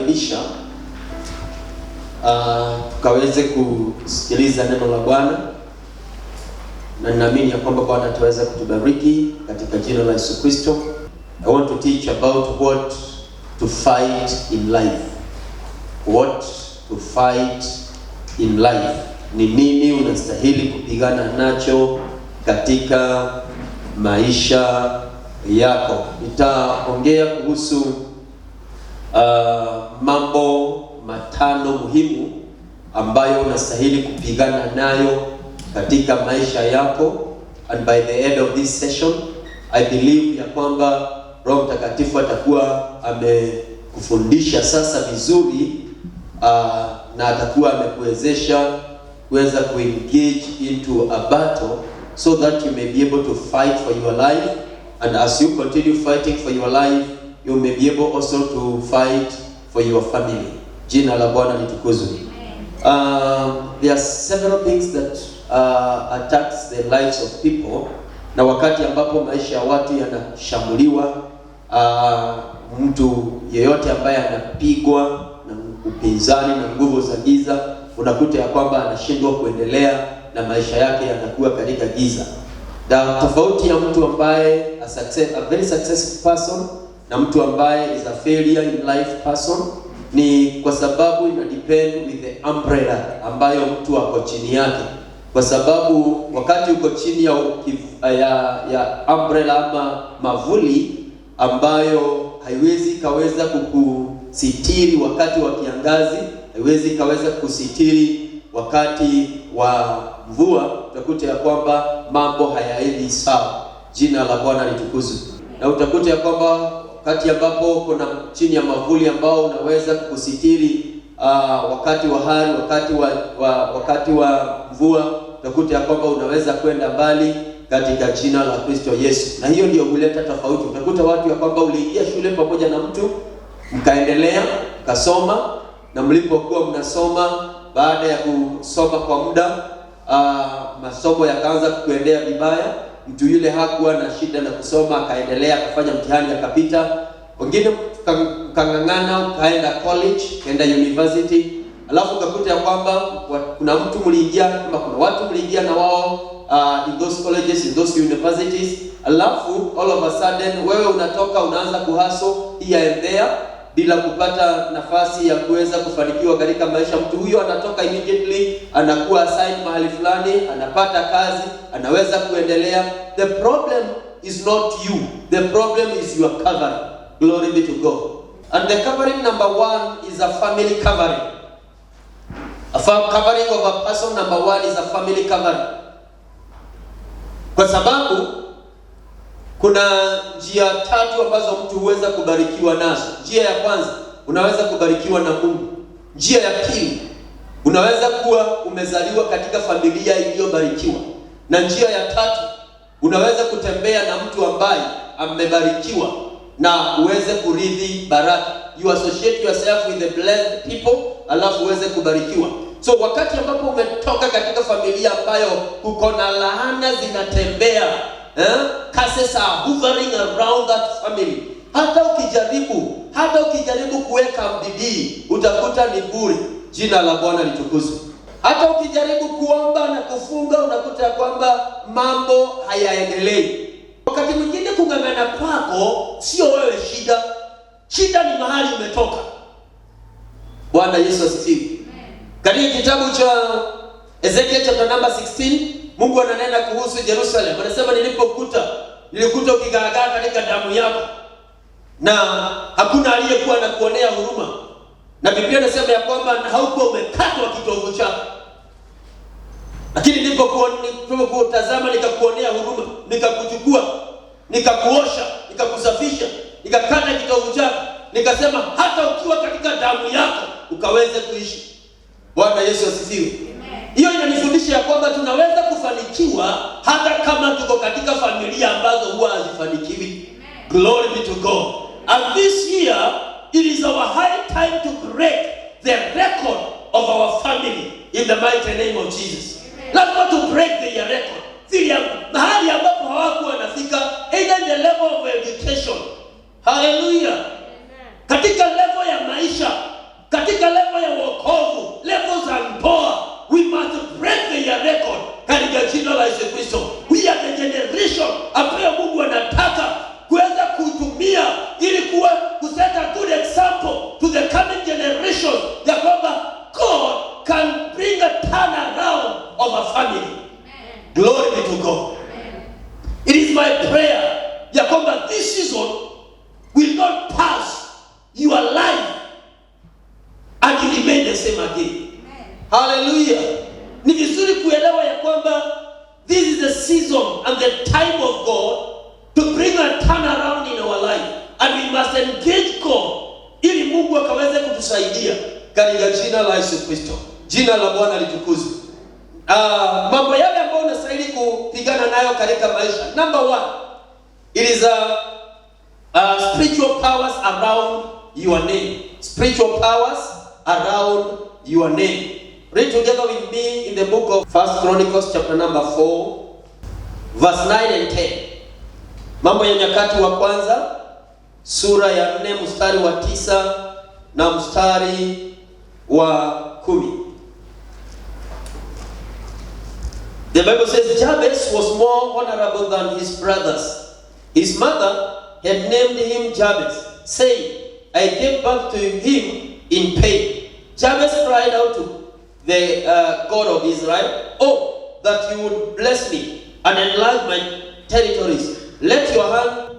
kukaribisha tukaweze kusikiliza neno la Bwana, na ninaamini ya kwamba Bwana ataweza kutubariki katika jina la Yesu Kristo. I want to teach about what to fight in life. What to fight in life. Ni nini unastahili kupigana nacho katika maisha yako. Nitaongea kuhusu mambo matano muhimu ambayo unastahili kupigana nayo katika maisha yako. And by the end of this session, I believe ya kwamba Roho Mtakatifu atakuwa amekufundisha sasa vizuri, na atakuwa amekuwezesha kuweza kuengage into a battle so that you may be able to fight for your life, and as you continue fighting for your life, you may be able also to fight for your family. Jina la Bwana litukuzwe. There are several things that attacks the lives of people. Na wakati ambapo maisha ya watu yanashambuliwa, mtu yeyote ambaye anapigwa na upinzani na nguvu za giza, unakuta ya kwamba anashindwa kuendelea na maisha yake yanakuwa katika giza. Na tofauti ya mtu ambaye a very successful person na mtu ambaye is a failure in life person ni kwa sababu ina depend with the umbrella ambayo mtu ako chini yake. Kwa sababu wakati uko chini ya umbrella ama mavuli ambayo haiwezi kaweza kukusitiri wakati wa kiangazi, haiwezi kaweza kusitiri wakati wa mvua, utakuta ya kwamba mambo hayaendi sawa. Jina la Bwana litukuzwe. Na utakuta ya kwamba wakati ambapo kuna chini ya mavuli ambao unaweza kukusitiri wakati wa hari, wakati wa mvua, utakuta ya kwamba unaweza kwenda mbali katika jina la Kristo Yesu. Na hiyo ndio huleta tofauti. Utakuta watu ya kwamba uliingia shule pamoja na mtu, mkaendelea, mkasoma, na mlipokuwa mnasoma, baada ya kusoma kwa muda, masomo yakaanza kuendea vibaya. Mtu yule hakuwa na shida na kusoma, akaendelea, akafanya mtihani, akapita. Wengine kangangana, kaenda college, kaenda university. Alafu ukakuta ya kwamba kuna mtu mliingia, kama kuna watu mliingia na wao in those colleges, in those universities. Alafu all of a sudden wewe unatoka, unaanza kuhustle here and there bila kupata nafasi ya kuweza kufanikiwa katika maisha. Mtu huyo anatoka immediately, anakuwa assigned mahali fulani, anapata kazi, anaweza kuendelea. The problem is not you. The problem is your covering. Glory be to God. And the covering number one is a family covering. A covering of a person number one is a family covering. Kwa sababu kuna njia tatu ambazo mtu huweza kubarikiwa nazo. Njia ya kwanza, unaweza kubarikiwa na Mungu. Njia ya pili, unaweza kuwa umezaliwa katika familia iliyobarikiwa. Na njia ya tatu, unaweza kutembea na mtu ambaye amebarikiwa na uweze kurithi baraka. You associate yourself with the blessed people, alafu uweze kubarikiwa. So wakati ambapo umetoka katika familia ambayo kuko na laana zinatembea, curses are hovering around that family, hata ukijaribu kuweka bidii, utakuta ni bure. Jina la Bwana litukuzwe. Hata ukijaribu kuomba na kufunga, unakuta kwamba mambo hayaendelei. Wakati mwingine kung'ang'ana kwako sio wewe shida. Shida ni mahali umetoka. Bwana Yesu asifiwe. Katika kitabu cha Ezekiel chapter number 16, Mungu ananena kuhusu Jerusalem. Anasema nilikuta ukigaagaa katika damu yako, na hakuna aliyekuwa anakuonea huruma. Na Biblia inasema ya kwamba haukuwa umekatwa kitovu chako. Lakini nilipokutazama nikakuonea huruma, nikakuchukua, nikakuosha, nikakusafisha, nikakata kitovu chako, nikasema hata ukiwa katika damu yako ukaweze kuishi. Bwana Yesu asifiwe. Hiyo inanifundisha ya kwamba tunaweza kufanikiwa hata kama tuko katika familia ambazo huwa hazifanikiwi. Glory be to God. And this year it is our high time to break the record of our family in the mighty name of Jesus. Lazima to break the record. Mahali ambapo hawakuwa wanafika, either in the level of education. Hallelujah. Katika level ya maisha, time of God to bring a turnaround in our life, and we must engage God ili Mungu akaweze kutusaidia katika jina la Yesu Kristo. Jina la Bwana litukuzwe. Mambo yale ambayo unastahili kupigana nayo katika maisha. Number 1, it is spiritual powers around your name. Spiritual powers around your name. Read together with me in the book of 1 Chronicles chapter number 4 verse 9 and 10. Mambo ya Nyakati wa kwanza sura ya 4 mstari wa 9 na mstari wa 10. The Bible says Jabez was more honorable than his brothers. His mother had named him Jabez, saying, I gave birth to him in pain. Jabez cried out to the God of Israel, oh, that you would bless me and enlarge my territories. Let your hand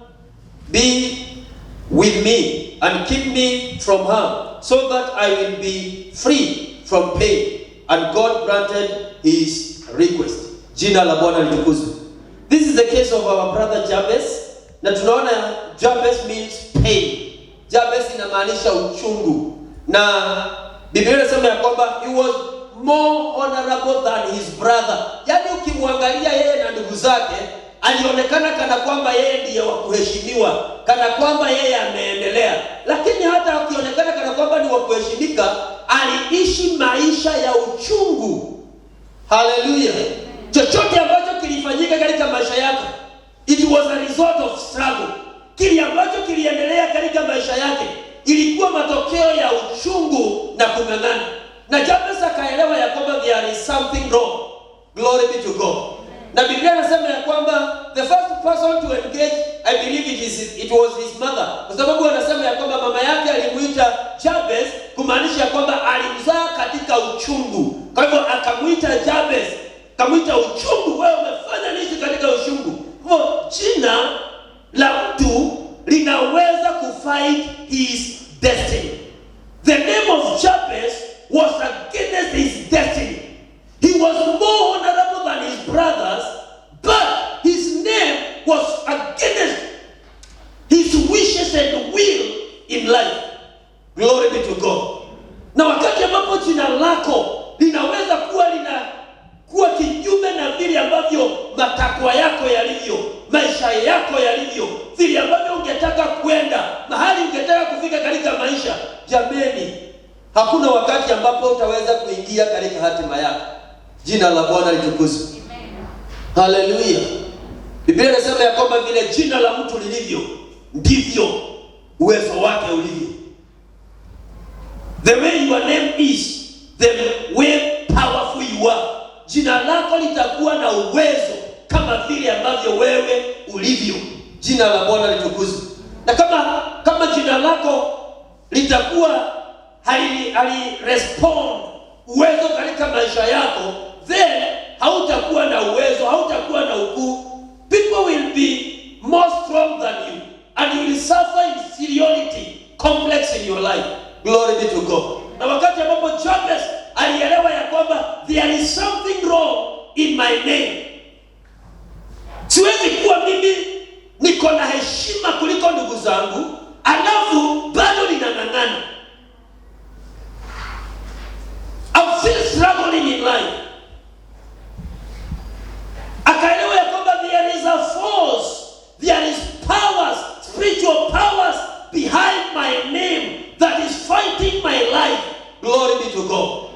be with me and keep me from harm, so that I will be free from pain. And God granted his request. Jina la Bwana litukuzwe. This is the case of our brother Jabez. Na tunaona Jabez means pain. Jabez inamaanisha uchungu. Na Biblia inasema ya kwamba he was more honorable than his brother. Yaani ukimwangalia yeye na ndugu zake, alionekana kana kwamba yeye ndiye wa kuheshimiwa, kana kwamba yeye ameendelea. Lakini hata akionekana kana kwamba ni wa kuheshimika, aliishi maisha ya uchungu. Hallelujah. Chochote ambacho kilifanyika katika maisha yake, it was a result of struggle. Kile ambacho kiliendelea katika maisha yake ilikuwa matokeo ya uchungu na kung'ang'ana. Na Jabez akaelewa ya kwamba there is something wrong. Glory be to God. Na Biblia inasema ya kwamba the first person to engage, I believe it was his mother. Kwa sababu anasema ya kwamba mama yake alimuita Jabez, kumaanisha ya kwamba alimzaa katika uchungu. Kwa hivyo akamuita Jabez, akamuita uchungu, wewe umefanya nini katika uchungu? Kwa jina la mtu linaweza kufight his destiny. The name of Jabez was against his destiny. He was more honorable than his brothers, but his name was against his wishes and will in life. Glory be to God. Na wakati ambapo jina lako linaweza kuwa kinyume na vile ambavyo matakwa yako yalivyo, maisha yako yalivyo, vile ambavyo ungetaka kwenda, mahali ungetaka kufika katika maisha, jameni, hakuna wakati ambapo utaweza kuingia katika hatima yako. Jina la Bwana litukuzwe. Hallelujah. Biblia inasema ya kwamba vile jina la mtu lilivyo, ndivyo uwezo wake ulivyo. The way your name is, the way powerful you are. Jina lako litakuwa na uwezo kama vile ambavyo wewe ulivyo. Jina la Bwana litukuzwe. Na kama jina lako litakuwa hali respond uwezo katika maisha yako, then hautakuwa na uwezo, hautakuwa na ukuu. People will be more strong than you, and you will suffer inferiority complex in your life. Glory be to God. Na wakati ambapo Jabez alielewa ya kwamba there is something wrong in my name, siwezi kuwa mimi niko na heshima kuliko ndugu zangu, alafu bado ninang'ang'ana. I'm still struggling in life. Akaelewa ya kwamba there is a force, there is powers, spiritual powers behind my name that is fighting my life. Glory be to God.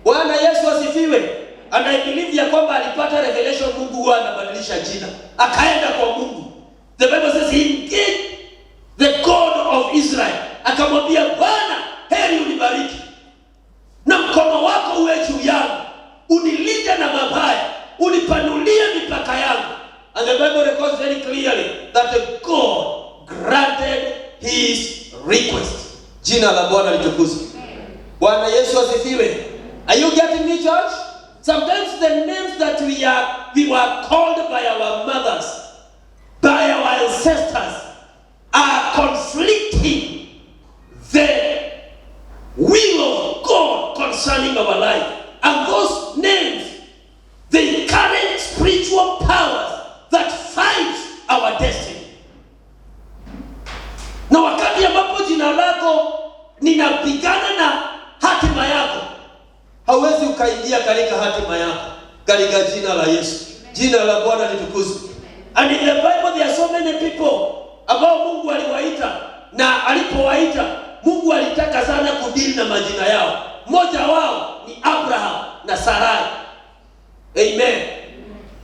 Bwana Yesu asifiwe. And I believe ya kwamba alipata revelation, Mungu huwa anabadilisha jina. Akaenda kwa Mungu. The Bible says he engaged the God of Israel. Akamwambia, Bwana, heri unibariki, na mkono wako uwe juu yangu, unilinde na mabaya, unipanulie mipaka yangu. And the Bible records very clearly that God granted his request. Jina la Bwana litukuzwe. Bwana Yesu asifiwe. Are you getting me, church? Sometimes the names that we were called by our mothers, by our ancestors, are conflicting the will of God concerning our life. And those names, they carry spiritual powers that fight katika jina la Yesu. Jina la Bwana litukuzwe. And in the Bible there are so many people ambao Mungu aliwaita, na alipowaita Mungu alitaka sana kudili na majina yao. Mmoja wao ni Abraham na Sarai. Amen.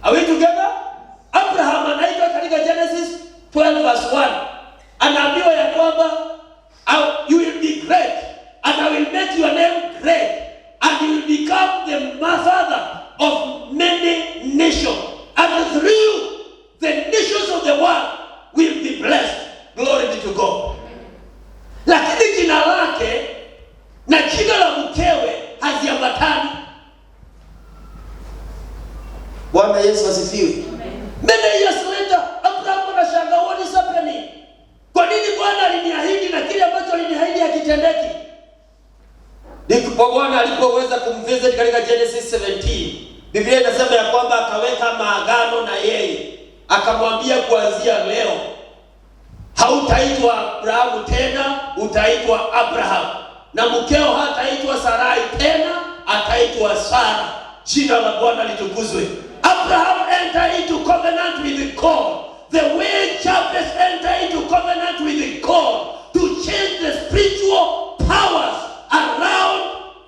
Are we together? Abraham anaitwa katika Genesis 12 verse 1. Anaambiwa ya kwamba you will be great and I will make your name great and you will become the father of many nations, and through you the nations of the world will be blessed. Glory be to God. Lakini jina lake na jina la mkewe haziambatani. Bwana Yesu asifiwe. Many years later, Abraham anashangaa, what is happening? Kwa nini Bwana aliniahidi na kile ambacho aliniahidi hakitendeki? Ndipo Bwana alipoweza kumvisit katika Genesis 17. Biblia inasema ya kwamba akaweka maagano na yeye. Akamwambia, kuanzia leo hautaitwa Abrahamu tena, utaitwa Abraham. Na mkeo hataitwa Sarai tena, ataitwa Sara. Jina la Bwana litukuzwe. Abraham entered into covenant with God. The way Jabez entered into covenant with God to change the spiritual powers around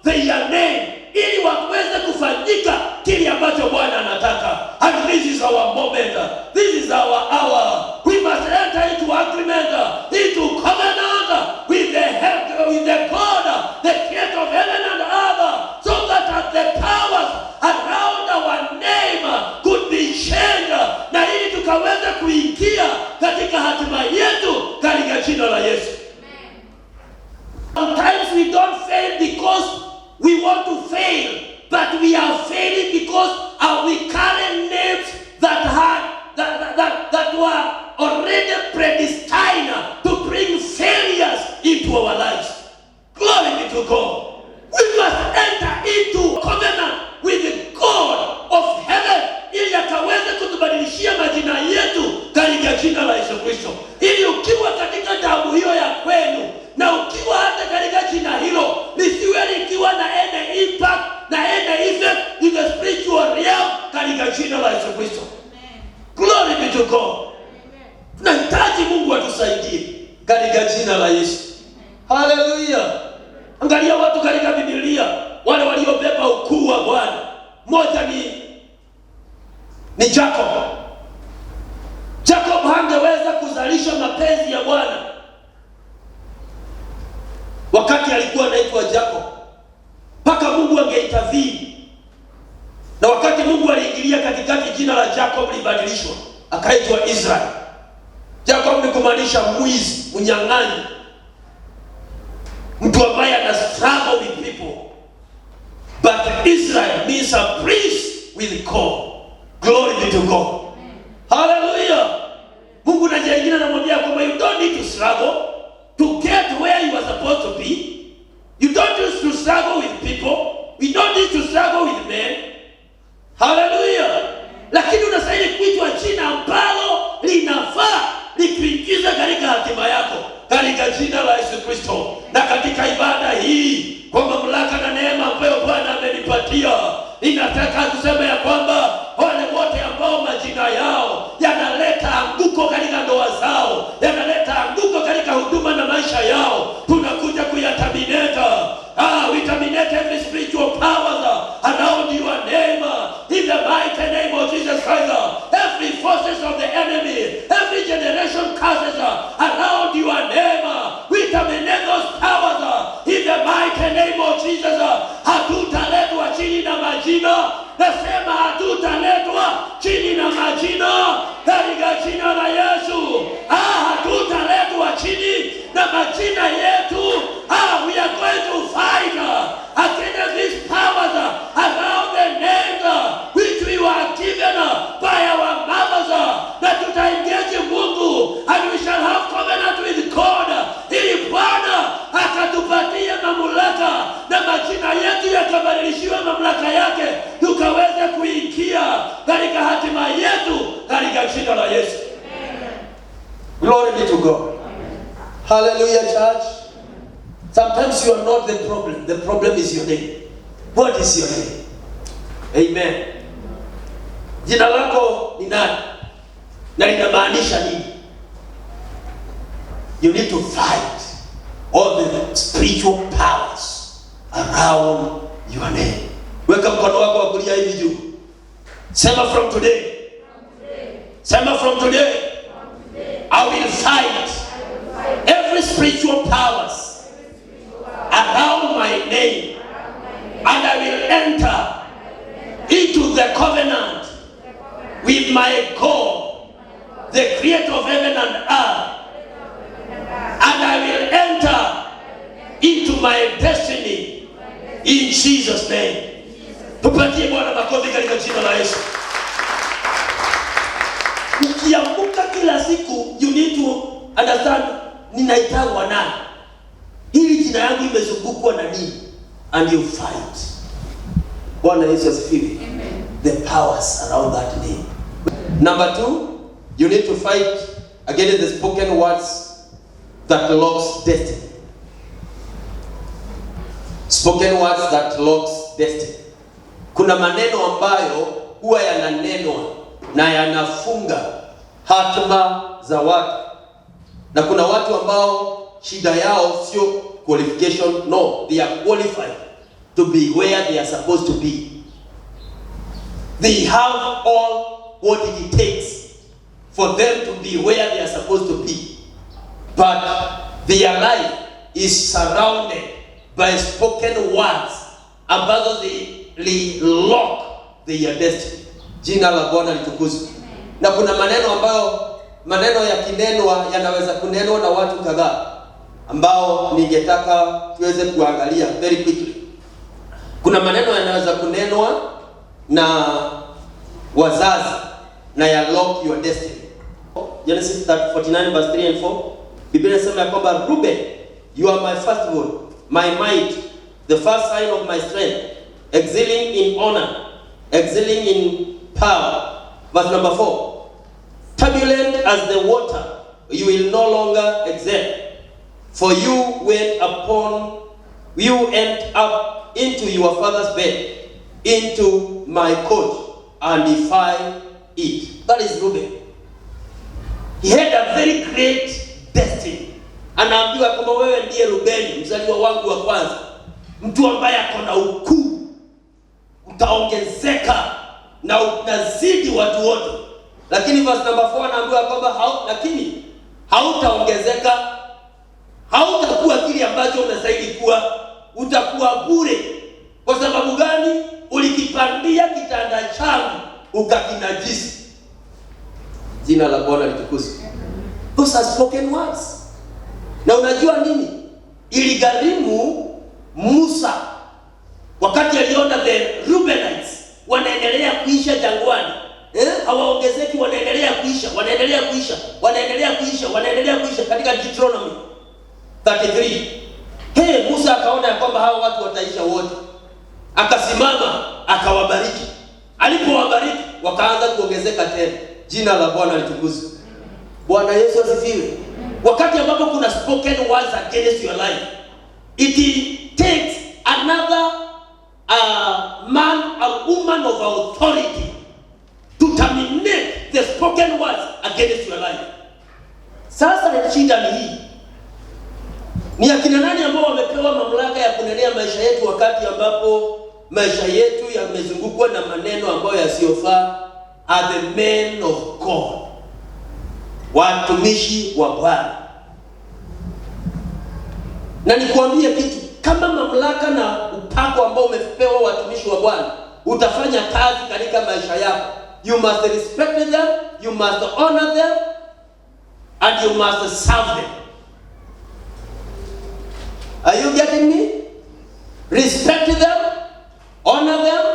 their name, ili waweze kufanyika kile ambacho Bwana anataka. And this is our moment. This is our hour. We must enter into agreement, into covenant with the God, the creator of heaven and earth, so that the powers around our name could be changed, na ili tukaweza kuingia katika hatima yetu katika jina la Yesu. Sometimes we don't fail because we want to fail, but we are failing because we carry names that were already predestined to bring failures into our lives. Glory be to God. We must enter into covenant with God of heaven, ili akaweze kutubadilishia majina yetu katika jina la Yesu Kristo. Ili ukiwa katika damu hiyo ya kwenu, na ukiwa hata katika jina hilo, lisiwe likiwa na any impact na any effect in the spiritual realm katika jina la Yesu Kristo. Glory be to God. Tunahitaji Mungu atusaidie katika jina la Yesu. Hallelujah. Angalia watu katika Biblia wale waliobeba ukuu wa Bwana. Mmoja ni Jacob. Jacob hangeweza kuzalisha mapenzi ya Bwana wakati alikuwa anaitwa Jacob, mpaka Mungu angeintervene. Na wakati Mungu aliingilia katikati, jina la Jacob libadilishwa akaitwa Israel. Jacob ni kumaanisha mwizi, mnyang'anyi, mtu ambaye ana struggle with people. But Israel means a priest with God. Glory be to God. Hallelujah. Mungu na jingine anamwambia kwamba you don't need to struggle to get where you are supposed to be. You don't need to struggle with people. We don't need to struggle with men. Hallelujah. Lakini unastahili kuitwa jina ambalo linafaa likuingiza katika hatima yako katika jina la Yesu Kristo. Na katika ibada hii, kwa mamlaka na neema ambayo Bwana amenipatia, ninataka kusema ya kwamba wale wote ambao majina yao yanaleta anguko katika ndoa zao, yanaleta anguko katika huduma na maisha yao, tunakuja kuyaterminate. We terminate every spiritual powers around your name in the mighty name of Jesus Christ. Every forces of the enemy, every generation curses around your name, we terminate those powers in the mighty name of Jesus. Hatutaletwa chini na majina. Nasema hatutaletwa chini na majina katika jina la Yesu. Hatutaletwa chini na majina yetu. We are going to fight against these powers around the names which we were given by our mothers. Na tutaengage Mungu, and we shall have covenant with God, ili Bwana akatupatia mamlaka na majina yetu yakabadilishiwa mamlaka yake, tukaweze kuingia katika hatima yetu katika jina la Yesu. Glory be to God. Hallelujah, church. Sometimes you are not the problem. The problem is your name. What is your name? Amen. Jina lako ni nani? Na linamaanisha nini? You need to fight all the spiritual powers around your name. Weka mkono wako wa kulia hivi juu. Sema from today. Sema from today. I will fight every spiritual powers around my name, and I will enter into the covenant with my God, the creator of heaven and earth, and I will enter into my destiny in Jesus' name. Tupatie Bwana makofi katika jina la Yesu. Ukiamka kila siku, you need to understand, ninaitangwa nani? Hili jina yangu imezungukwa na nini? And you fight. Bwana Yesu asifiwe. Amen. The powers around that name. Number 2, you need to fight against the spoken words that locks destiny. Spoken words that locks destiny. Kuna maneno ambayo huwa yananenwa na yanafunga hatima za watu. Na kuna watu ambao shida yao sio qualification, no, they are qualified to be where they are supposed to be. They have all what it takes for them to be where they are supposed to be. But their life is surrounded by spoken words ambazo they lock their destiny. Jina la Bwana litukuzwe. Na kuna maneno ambayo maneno yakinenwa yanaweza kunenwa na watu kadhaa ambao ningetaka tuweze kuangalia very quickly. Kuna maneno yanaweza kunenwa na wazazi na ya lock your destiny. Genesis 49 verse 3 and 4. Biblia inasema kwamba Reuben, you are my firstborn, my might, the first sign of my strength, excelling in honor, excelling in power. Verse number 4. Turbulent as the water, you will no longer excel. For you went up into your father's bed, into my court, and defiled it. That is Reuben. He had a very great destiny. Anaambiwa kwamba wewe ndiye Rubeni, mzaliwa wangu wa kwanza, mtu ambaye akona ukuu, utaongezeka na utazidi watu wote. Lakini verse number 4 anaambiwa kwamba lakini hautaongezeka, hautakuwa kile ambacho unastahili kuwa, utakuwa bure. Kwa sababu gani? Ulikipandia kitanda changu ukakinajisi. Jina la Bwana litukuzwe. Those are spoken words. Na unajua nini? Iligharimu Musa wakati aliona the Reubenites wanaendelea kuisha jangwani. Hawaongezeki, wanaendelea kuisha katika Deuteronomy 33. Musa akaona ya kwamba hawa watu wataisha wote. Akasimama akawabariki. Alipowabariki wakaanza kuongezeka tena. Jina la Bwana litukuzwe. Bwana Yesu asifiwe. Wakati ambapo kuna spoken words against your life, it takes another man or woman of authority to terminate the spoken words against your life. Sasa shida ni hii. Ni akina nani ambao wamepewa mamlaka ya kunenea maisha yetu wakati ambapo maisha yetu yamezungukwa na maneno ambayo yasiyofaa? Are the men of God, watumishi wa Bwana. Na nikuambie kitu, kama mamlaka na upako ambao umepewa watumishi wa Bwana utafanya kazi katika maisha yako, you must respect them, you must honor them, and you must serve them. Are you getting me? Respect them, honor them,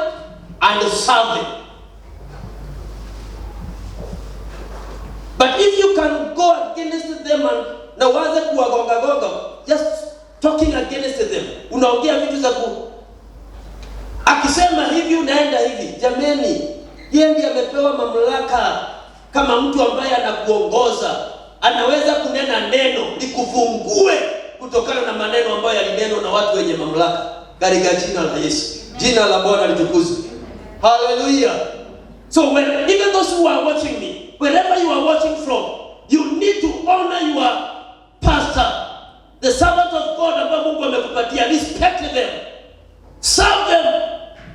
and serve them. But if you can go against them and na waze kuwagonga, just talking against them, unaongea vitu za akisema hivi unaenda hivi. Jameni, yeye ndiye amepewa mamlaka kama mtu ambaye anakuongoza. Anaweza kunena neno likufungue kutokana na maneno ambayo yalinenwa na watu wenye mamlaka katika jina la Yesu. Jina la Bwana litukuzwe. Hallelujah. So even those who are watching me, wherever you are watching from, you need to honor your pastor, the servant of God ambaye Mungu amekupatia. Respect them, serve them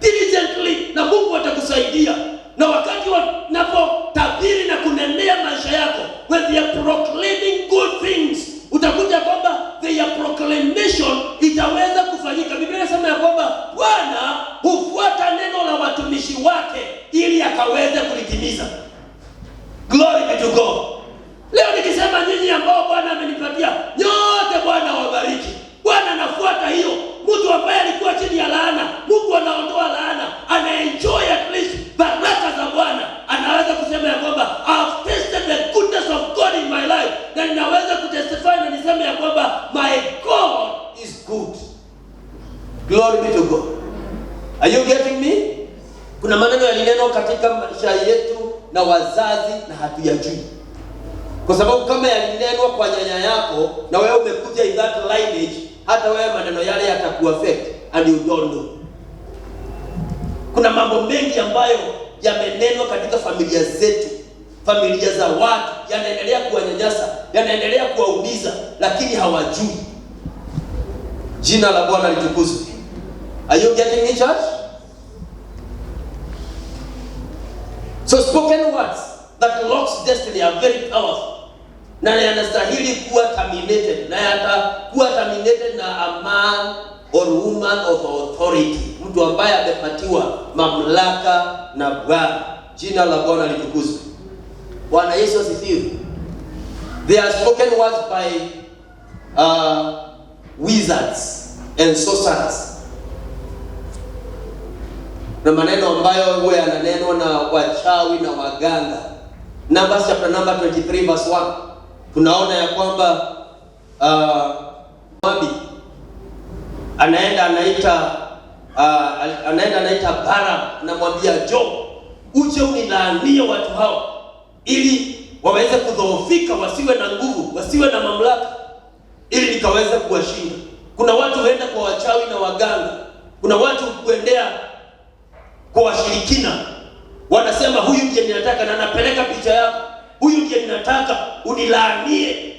diligently, na Mungu atakusaidia. Na wakati wanapotabiri na kunenea maisha yako, when they are proclaiming good things, utakuta kwamba their proclamation itaweza kufanyika. Biblia inasema ya kwamba Bwana hufuata neno la watumishi wake ili akaweze kulitimiza. Glory be to God. Leo nikisema nyinyi ambao Bwana amenipatia, nyote Bwana wabariki. Bwana anafuata hiyo. Mtu ambaye alikuwa chini ya laana, Mungu anaondoa laana, anaenjoy at least baraka za Bwana. Anaweza kusema ya kwamba I've tasted the goodness of God in my life. Na ninaweza kutestify na niseme ya kwamba my God is good. Glory be to God. Are you getting me? Kuna maneno yalineno katika maisha yetu na wazazi na hatuyajui. Kwa sababu kama yalinenwa kwa nyanya yako na wewe umekuja in that lineage, hata wewe maneno yale yatakuaffect and you don't know. Kuna mambo mengi ambayo yamenenwa katika familia zetu, familia za watu, yanaendelea kuwanyanyasa, yanaendelea kuwaumiza, lakini hawajui. Jina la Bwana litukuzwe. Are you getting me, church? So spoken words that locks destiny are very powerful. Na yanastahili kuwa terminated. Na yatakuwa terminated na a man or woman of authority. Mtu ambaye amepatiwa mamlaka na Bwana. Jina la Bwana litukuzwe. Bwana Yesu asifiwe. They are spoken words by wizards and sorcerers. Na maneno ambayo huwa yananenwa na wachawi na waganga. Numbers chapter number 23 verse 1. Tunaona ya kwamba Moabi anaenda anaita Balaam, anamwambia Job, uje unilaanie watu hao ili waweze kudhoofika, wasiwe na nguvu, wasiwe na mamlaka, ili nikaweze kuwashinda. Kuna watu huenda kwa wachawi na waganga. Kuna watu kuendea kwa washirikina. Wanasema huyu ndiye ninataka, na anapeleka picha yako. Huyu ndiye ninataka unilaanie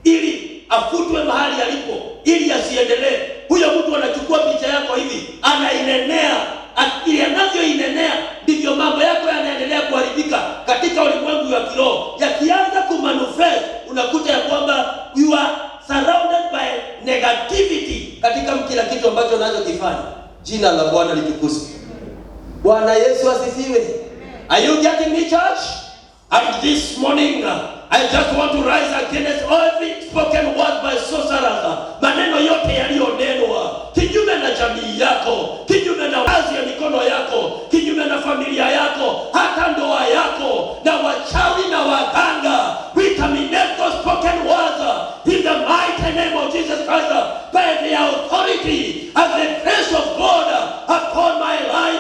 ili afutwe mahali alipo, ili asiendelee. Huyo mtu anachukua picha yako hivi, anainenea. Akili anavyoinenea ndivyo mambo yako yanaendelea kuharibika katika ulimwengu wa kiroho. Yakianza kumanifest, unakuta ya kwamba you are surrounded by negativity katika kila kitu ambacho unachokifanya. Jina la Bwana litukuzwe. Bwana Yesu asifiwe. Are you getting me, church? And this morning, I just want to rise against every spoken word by sorcerers. Maneno yote yaliyonenwa kinyume na jamii yako, kinyume na kazi ya mikono yako, kinyume na familia yako, hata ndoa yako, na wachawi na waganga. We terminate those spoken words in the mighty name of Jesus Christ, by the authority and the grace of God upon my life.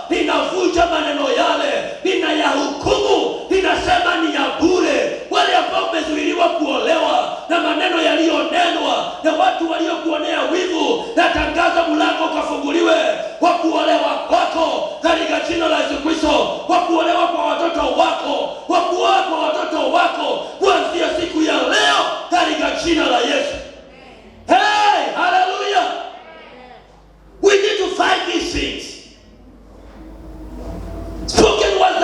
Ninavunja maneno yale, ninayahukumu, ninasema ni ya bure. Wale ambao umezuiliwa kuolewa na maneno yaliyonenwa na watu waliokuonea wivu, natangaza mlango ukafunguliwe wa kuolewa kwako katika jina la Yesu Kristo, wa kuolewa kwa watoto wako, wa kuoa kwa watoto wako kuanzia siku ya leo katika jina la Yesu. Hey, hallelujah. We need to fight these things. Spoken words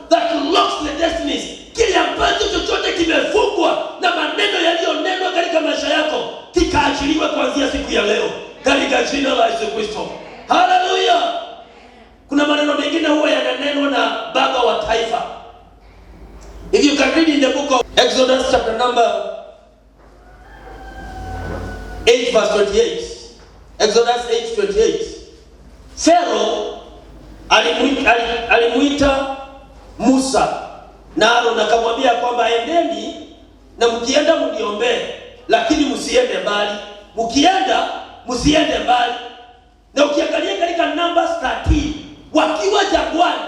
that locks the destinies. Kile ambacho chochote kimefungwa na maneno yaliyonenwa katika maisha yako, kikaachiliwe kuanzia siku ya leo katika jina la Yesu Kristo. Hallelujah. Kuna maneno mengine huwa yananenwa na baba wa taifa. If you can read in the book of Exodus chapter number 8 verse 28. Exodus 8:28. Pharaoh alimuita Musa na Aaron akamwambia kwamba endeni na mkienda mniombee, lakini msiende mbali. Mkienda msiende mbali. Na ukiangalia katika Numbers 13, wakiwa jangwani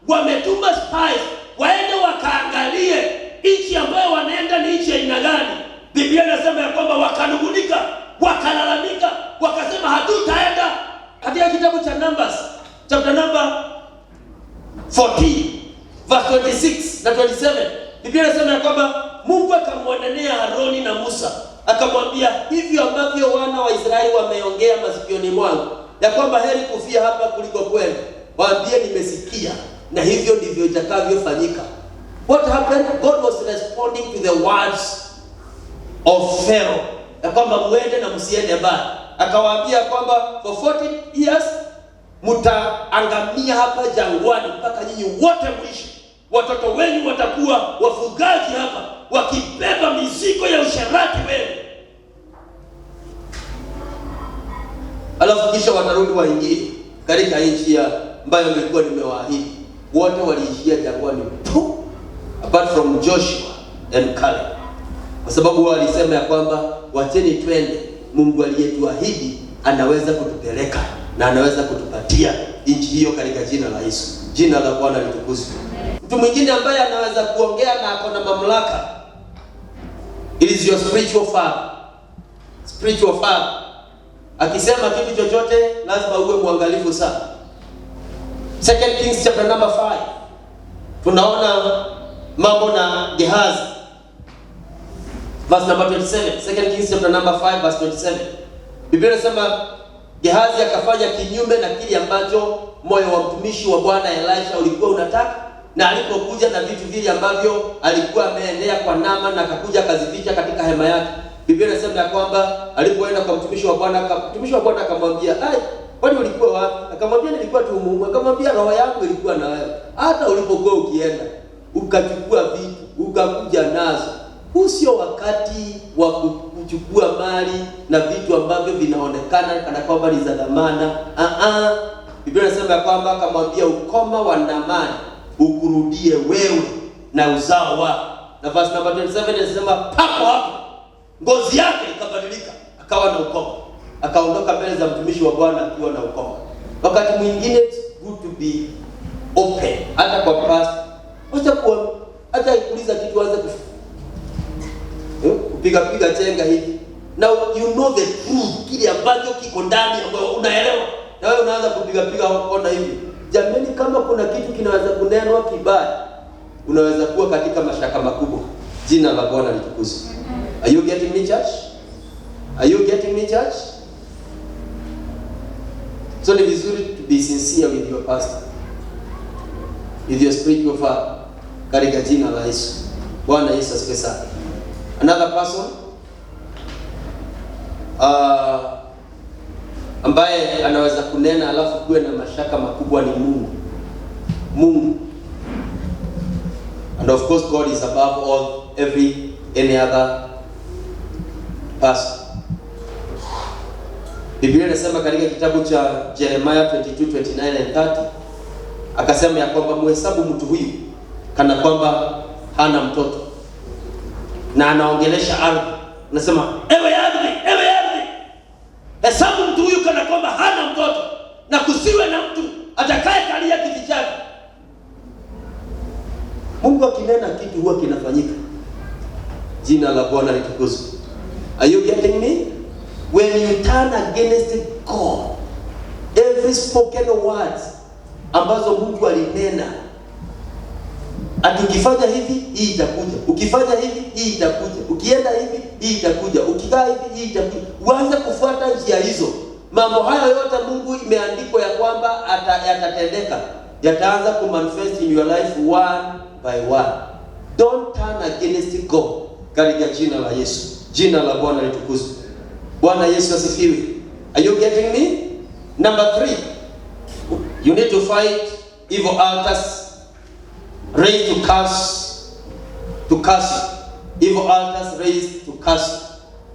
wametuma spies waende wakaangalie nchi ambayo wanaenda ni nchi ya aina gani. Biblia inasema ya kwamba wakanungunika, wakalalamika, wakasema hatutaenda. Katika kitabu cha Numbers chapter number 14 verse 26 na 27, Biblia inasema ya kwamba Mungu akamwonenea Aroni na Musa, akamwambia, hivyo ambavyo wana wa Israeli wameongea masikioni mwangu, ya kwamba heri kufia hapa kuliko kwenda, waambie nimesikia, na hivyo ndivyo itakavyofanyika. What happened? God was responding to the words of Pharaoh, ya kwamba muende na msiende mbali. Akawaambia kwamba for 40 years mtaangamia hapa jangwani mpaka nyinyi wote mwishi. Watoto wenu watakuwa wafugaji hapa, wakibeba mizigo ya usherati wenu. Alafu kisha watarudi waingie katika nchi ambayo nilikuwa nimewaahidi. Wote waliishia jangwani tu, apart from Joshua and Caleb, kwa sababu wao walisema ya kwamba wacheni twende, Mungu aliyetuahidi anaweza kutupeleka na anaweza kutupatia nchi hiyo katika jina la Yesu. Jina la Bwana litukuzwe. Mtu mwingine ambaye anaweza kuongea na ako na mamlaka, it is your spiritual father. Spiritual father akisema kitu chochote lazima uwe mwangalifu sana. 2 Kings chapter number 5, tunaona mambo na Gehazi, verse number 27. 2 Kings chapter number 5 verse 27, Biblia inasema Gehazi akafanya kinyume na kile ambacho moyo wa mtumishi wa Bwana Elisha ulikuwa unataka, na alipokuja na vitu vile ambavyo alikuwa ameenea kwa Naaman na akakuja akazificha katika hema yake, Biblia inasema ya kwamba alipoenda kwa mtumishi wa Bwana akamwambia, "Ai, kwani ulikuwa wapi?" Akamwambia, "Nilikuwa tu muumwe." Akamwambia, "Roho yangu ilikuwa na wewe. Hata ulipokuwa ukienda ukachukua vitu ukakuja nazo. Huu sio wakati wa kuchukua mali na vitu ambavyo vinaonekana kana kwamba ni za dhamana." Biblia inasema kwamba akamwambia, "Ukoma wa Naamani ukurudie wewe na uzao wako." Na verse number 27 inasema papo hapo ngozi yake ikabadilika, akawa na ukoma, akaondoka mbele za mtumishi wa Bwana akiwa na ukoma. Wakati mwingine it's good to be open, hata kwa past. Acha ikuuliza kitu anze kupiga chenga hivi. Now you know the truth, kile ambacho kiko ndani ambayo unaelewa. Na wewe unaanza kupiga ona hivi. Jamani, kama kuna kitu kinaweza kunenwa kibaya, unaweza kuwa katika mashaka makubwa. Jina la Bwana litukuzwe. Are you getting me, church? Are you getting me, church? So ni vizuri to be sincere with your pastor, with your spiritual father, katika jina la Yesu. Bwana Yesu asifiwe sana. Another person ambaye anaweza kunena alafu kuwe na mashaka makubwa ni Mungu. And of course God is above any other person. Biblia inasema katika kitabu cha Jeremiah 22:29 and 30, akasema ya kwamba muhesabu mtu huyu kana kwamba hana mtoto, na anaongelesha ardhi. Anasema, ewe ardhi, hesabu mtu huyu kana kwamba hana mtoto, na kusiwe na mtu atakaye kalia kiti chake. Mungu akinena kitu huwa kinafanyika. Jina la Bwana litukuzwe. Are you getting me? When you turn against God, every spoken words ambazo Mungu alinena, atukifanya hivi hii itakuja, ukifanya hivi hii itakuja, ukienda hivi hii itakuja, ukikaa hivi hii itakuja, uanze kufuata njia hizo. Mambo hayo yote Mungu imeandikwa ya kwamba yatatendeka, yataanza kumanifest in your life one by one. Don't turn against God katika jina la Yesu. Jina la Bwana litukuzwe. Bwana Yesu asifiwe. Are you getting me? Number 3, you need to fight evil altars raised to curse. Evil altars raised to curse.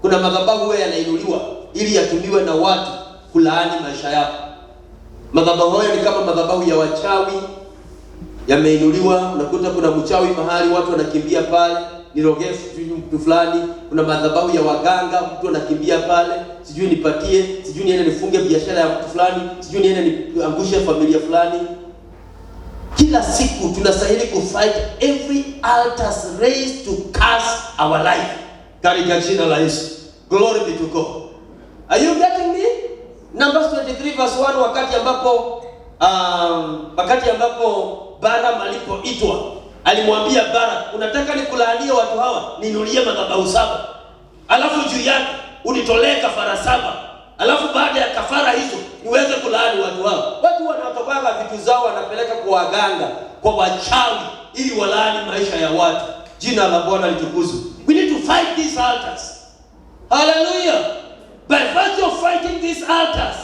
Kuna madhabahu yanainuliwa ili yatumiwe na watu kulaani maisha yako. Madhabahu hayo ni kama madhabahu ya wachawi, yameinuliwa. Unakuta kuna mchawi mahali watu wanakimbia pale, nirogee mtu fulani. Kuna madhabahu ya waganga, mtu anakimbia pale, sijui nipatie, sijui niende nifunge biashara ya mtu fulani, sijui niende niangushe familia fulani. Kila siku tunastahili kufight every altars raised to curse our life katika jina la Yesu. Glory be to God. Are you getting me? Numbers 23 verse 1, wakati ambapo Balaam alipoitwa, alimwambia Balak, unataka nikulaanie watu hawa? Ninulie madhabahu 7. Alafu juu yake unitolee kafara 7. Alafu baada ya kafara hizo niweze kulaani watu hao. Watu wanatokaga vitu zao wanapeleka kwa waganga, kwa wachawi ili walaani maisha ya watu. Jina la Bwana litukuzwe. We need to fight these altars. Hallelujah. By virtue of fighting these altars,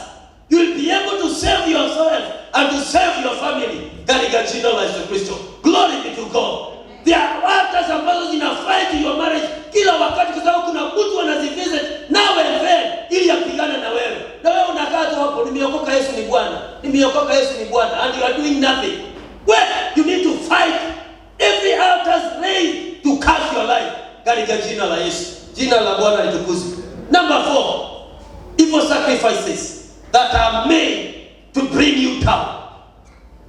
you will be able to save yourself and to save your family. Katika jina la Yesu Kristo. Glory be to God. There are altars ambazo zina fight your marriage kila wakati, kwa sababu kuna mtu anazivisit now and then ili apigane na wewe. Na wewe unakaa tu hapo, nimeokoka Yesu ni Bwana. Nimeokoka Yesu ni Bwana, and you are doing nothing. Well, you need to fight every altar raised to curse your life. Katika jina la Yesu. Jina la Bwana litukuzwe. Number 4, evil sacrifices that are made to bring you down.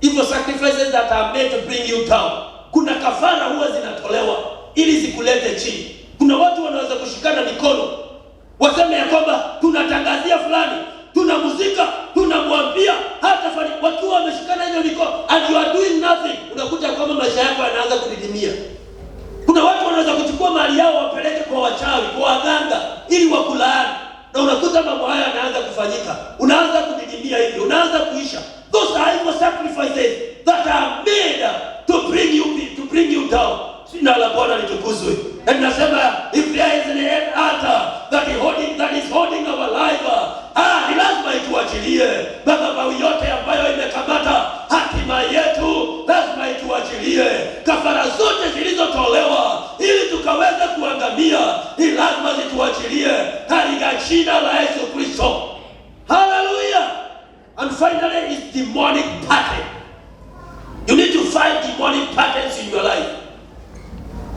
Evil sacrifices that are made to bring you down. Kuna kafara huwa zinatolewa ili zikulete chini. Kuna watu wanaweza kushikana mikono waseme ya kwamba tunatangazia fulani, tunamuzika, tunamwambia hata fani, wakiwa wameshikana hiyo mikono and you are doing nothing. Unakuta kwamba maisha yako yanaanza kudidimia. Kuna watu wanaweza kuchukua mali yao wapeleke kwa wachawi, kwa waganga ili wakulaani. Na unakuta mambo haya yanaanza kufanyika. Unaanza kudidimia hivyo, unaanza kuisha. Those are evil sacrifices that are made to bring you down. Jina la Bwana litukuzwe. Na ninasema if there is an altar that is holding our life, ni lazima ituachilie. Madhabahu yote ambayo imekamata hatima yetu lazima ituachilie. Kafara zote zilizotolewa ili tukaweza kuangamia ni lazima zituachilie katika jina la Yesu Kristo. Hallelujah. And finally is demonic pattern. You need to fight demonic patterns in your life.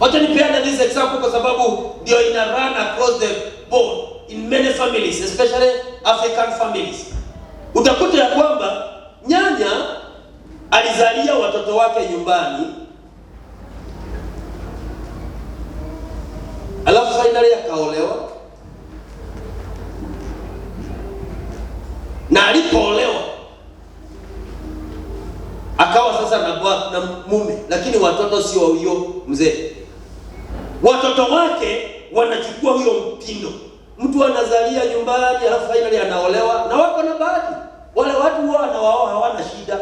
Wacha nipeane this example kwa sababu ndio ina run across the board in many families, especially African families. Utakuta ya kwamba nyanya alizalia watoto wake nyumbani, alafu finally akaolewa, na alipoolewa akawa sasa na mume, lakini watoto sio huyo mzee. Watoto wake wanachukua huyo mtindo. Mtu anazalia nyumbani alafu finally anaolewa, na wako na bahati. Wale watu huwa wanaoa hawana shida.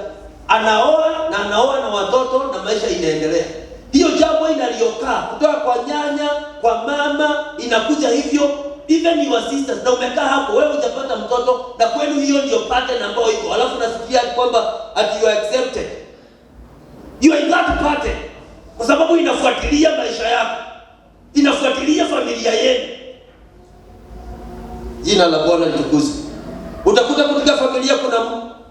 Anaoa na watoto na maisha inaendelea. Hiyo jambo inaliokaa kutoka kwa nyanya, kwa mama, inakuja hivyo. Even your sisters, na umekaa hapo wewe hujapata mtoto na kwenu hiyo ndio pattern ambayo iko. Alafu nasikia kwamba you are accepted. You are in that pattern. Kwa sababu inafuatilia maisha yako. Inafuatilia familia yenu. Jina la Bwana litukuzwe. Utakuta katika familia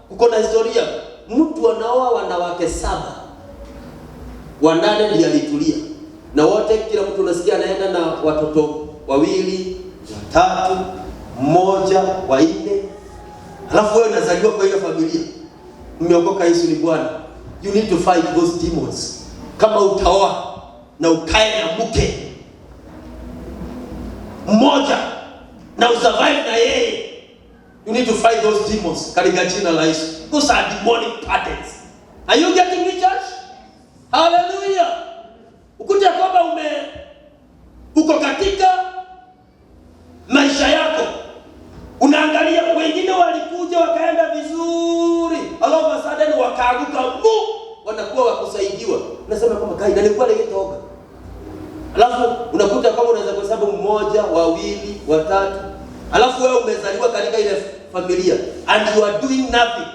kuko na historia. Mtu anaoa wanawake 7. Wanane ndiye alitulia. Na wote kila mtu unasikia anaenda na watoto 2, 3, 1, 4. Alafu wewe unazaliwa kwa hiyo familia. Mmeokoka Yesu ni Bwana. You need to fight those demons. Kama utaoa na ukae na mke mmoja na usurvive na yeye, you need to fight those demons katika jina la Yesu. Those are demonic patterns. Are you getting me, church? Hallelujah. Ukuta kwamba uko katika maisha yako, unaangalia wengine walikuja wakaenda vizuri, alafu baadaye wakaanguka, wanakuwa wakusaidiwa. Unasema kama kai nalikuwa ile toga. Alafu unakuta kama unaweza kuhesabu 1, 2, 3. Alafu wewe umezaliwa katika ile familia and you are doing nothing.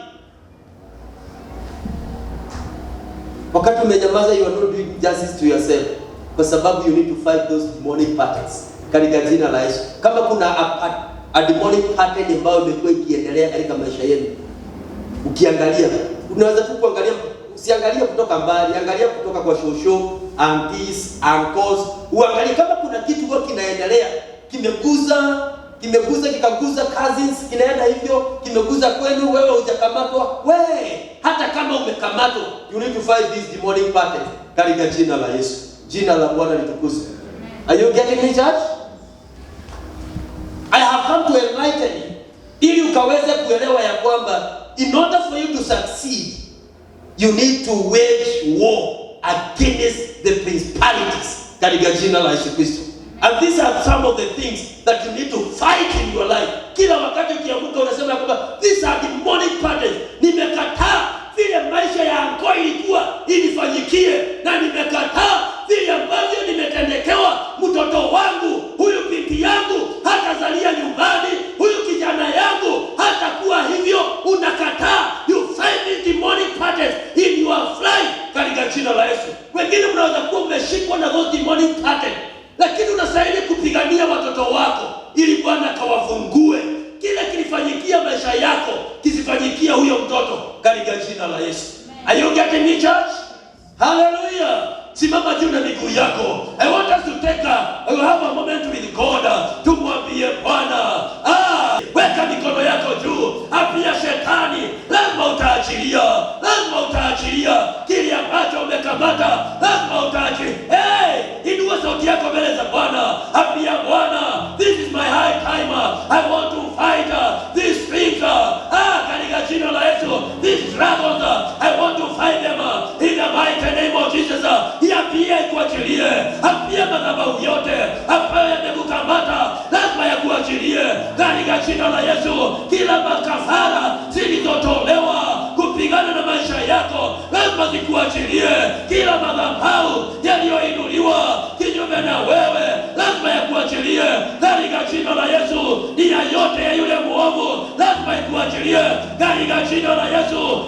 Wakati umenyamaza, you are not doing justice to yourself. Kwa sababu you need to fight those demonic patterns katika jina la Yesu. Kama kuna a demonic pattern ambayo imekuwa ikiendelea katika maisha yenu, ukiangalia, unaweza tu kuangalia, usiangalie kutoka mbali, angalia kutoka kwa shosho, aunties, uncles. Uangalie kama kuna kitu kwa kinaendelea, kimeguza kikaguza cousins, kinaenda hivyo, kimeguza kwenu, wewe hujakamatwa. Hata kama umekamatwa, you need to fight this demonic pattern katika jina la Yesu. Jina la Bwana litukuzwe. Are you getting me, church? I have come to enlighten you ili ukaweze kuelewa ya kwamba in order for you to succeed, You need to wage war against the principalities katika jina la Yesu Kristo. And these are some of the things that you need to fight in your life. Kila wakati ukiamka unasema kwamba these are demonic patterns. Nimekataa vile maisha ya anko ilikuwa inifanyikie, na nimekataa vile ambavyo nimetendekewa. Mtoto wangu, huyu binti yangu hatazalia nyumbani, huyu kijana yangu hatakuwa hivyo. Unakataa. You fight these demonic patterns in your life katika jina la Yesu. Wengine mnaweza kuwa mmeshikwa na those demonic patterns, lakini unastahili kupigania watoto wako ili Bwana kawafungue. Kile kilifanyikia maisha yako kisifanyikia huyo mtoto katika jina la Yesu. Are you getting me, church? Hallelujah. Simama juu na miguu yako. I want us to have a moment with God. Tumwambie Bwana, weka mikono yako juu. Apia shetani, lazima utaachilia. Lazima utaachilia kile ambacho umekamata. Lazima utaachilia. Inua sauti yako mbele za Bwana. Apia Bwana, this is my high time. I want to fight this thing. Katika jina la Yesu, these dragons, I want to fight them in the mighty name of Jesus. Pia ikuachilie. Pia madhabahu yote ambayo yamekukamata lazima yakuachilie katika jina la Yesu. Kila makafara zilizotolewa kupigana na maisha yako lazima zikuachilie. Kila madhabahu yaliyoinuliwa kinyume na wewe lazima yakuachilie katika jina la Yesu. Nia yote ya yule muovu lazima ikuachilie katika jina la Yesu.